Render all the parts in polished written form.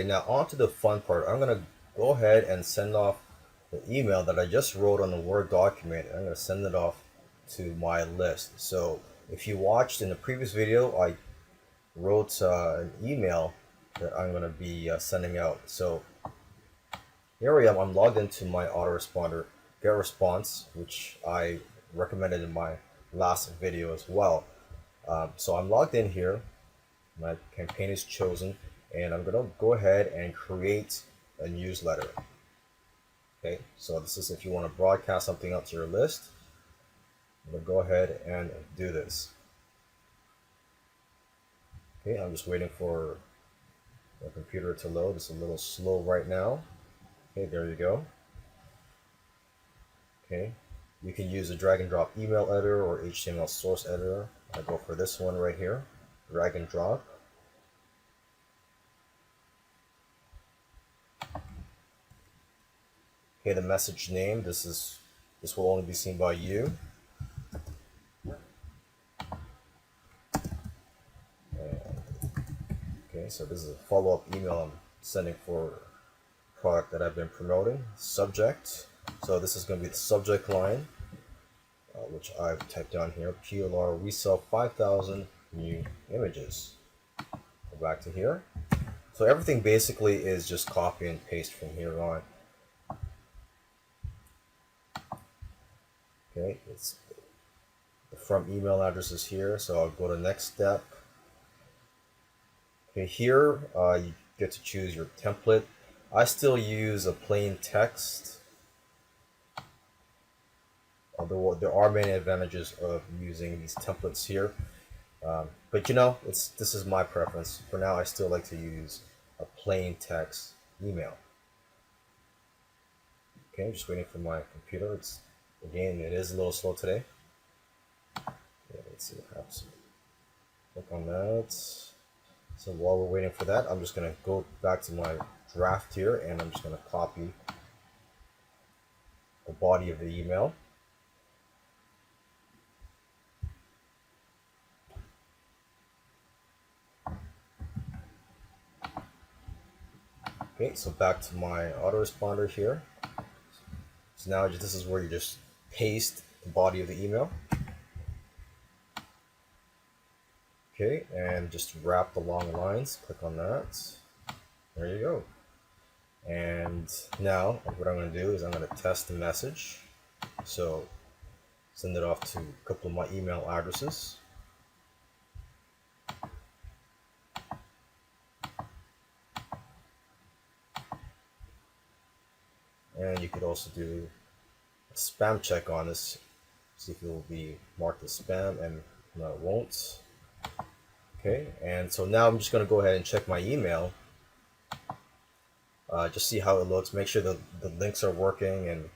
now on to the fun part. I'm gonna go ahead and send off the email that I just wrote on the Word document. I'm gonna send it off to my list. So if you watched in the previous video, I wrote an email that I'm gonna be sending out. So here I am. I'm logged into my autoresponder get response, which I recommended in my last video as well. So I'm logged in here. My campaign is chosen, and I'm gonna go ahead and create a newsletter. Okay, so this is if you want to broadcast something out to your list. I'm gonna go ahead and do this. Okay, I'm just waiting for the computer to load. It's a little slow right now. Okay, there you go. Okay, you can use a drag and drop email editor or HTML source editor. I go for this one right here, drag and drop. Okay, the message name, this will only be seen by you. Okay, so this is a follow-up email I'm sending for a product that I've been promoting. Subject, so this is going to be the subject line, which I've typed down here. PLR, we sell 5,000 new images. Go back to here. So everything basically is just copy and paste from here on. Okay, it's the from email address is here, so I'll go to next step. Okay, here you get to choose your template. I still use a plain text, although there are many advantages of using these templates here. But you know, this is my preference. For now, I still like to use a plain text email. Okay, I'm just waiting for my computer. It is a little slow today. Yeah, let's see what happens. Click on that. So while we're waiting for that, I'm just going to go back to my draft here, and I'm just going to copy the body of the email. Okay, so back to my autoresponder here. So now this is where you just paste the body of the email. Okay, and just wrap the long lines. Click on that. There you go. And now what I'm going to do is I'm going to test the message. So send it off to a couple of my email addresses. And you could also do a spam check on this, see if it will be marked as spam, and no, it won't. Okay, and so now I'm just going to go ahead and check my email. Just see how it looks, make sure the links are working,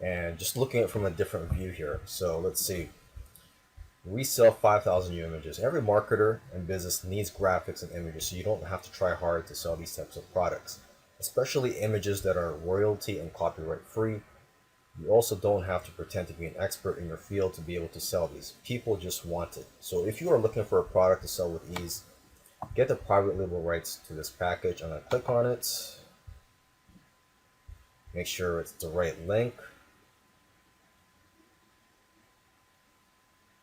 and just looking at it from a different view here. So let's see. We sell 5,000 new images. Every marketer and business needs graphics and images, so you don't have to try hard to sell these types of products, especially images that are royalty and copyright free. You also don't have to pretend to be an expert in your field to be able to sell these. People just want it. So if you are looking for a product to sell with ease, get the private label rights to this package. I'm going to click on it. Make sure it's the right link.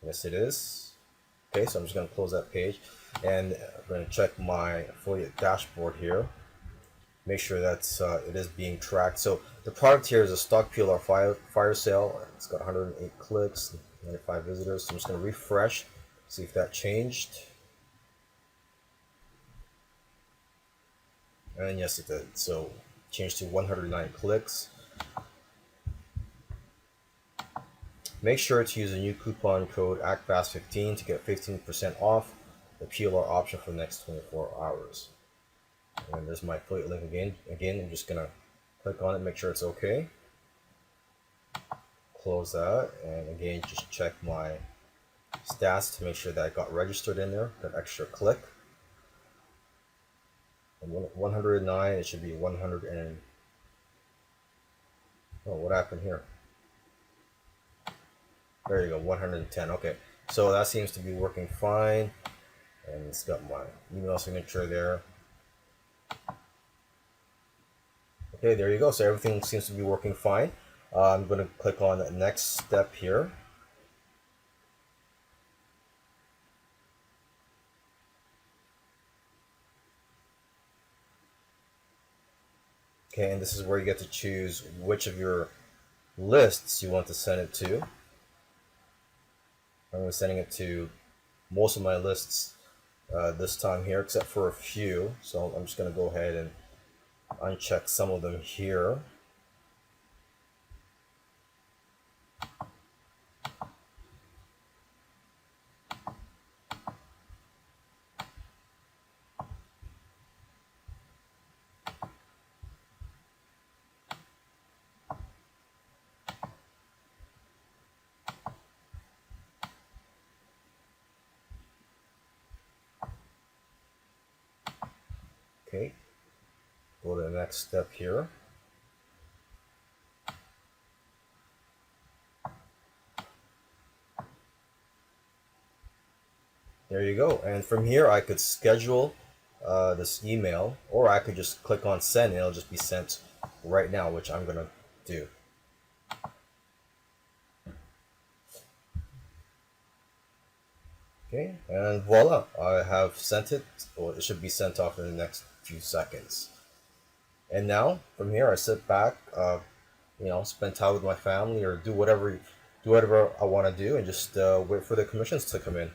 Yes, it is. Okay, so I'm just going to close that page, and I'm going to check my affiliate dashboard here. Make sure that it is being tracked. So the product here is a stock PLR fire sale. It's got 108 clicks, 95 visitors. So I'm just going to refresh, see if that changed. And yes, it did. So changed to 109 clicks. Make sure to use a new coupon code ACTFAST15 to get 15% off the PLR option for the next 24 hours. And there's my affiliate link again. I'm just going to click on it, make sure it's okay. Close that, and again, just check my stats to make sure that I got registered in there, that extra click. And 109, it should be 100 and... Oh, what happened here? There you go, 110. Okay, so that seems to be working fine, and it's got my email signature there. Okay, there you go. So everything seems to be working fine. I'm going to click on the next step here. Okay, and this is where you get to choose which of your lists you want to send it to. I'm going to be sending it to most of my lists this time here, except for a few. So I'm just going to go ahead and uncheck some of them here. Okay, go to the next step here. There you go. And from here, I could schedule this email, or I could just click on send and it'll just be sent right now, which I'm going to do. Okay, and voila, I have sent it, or it should be sent off in the next few seconds. And now, from here, I sit back, spend time with my family, or do whatever I want to do, and just wait for the commissions to come in.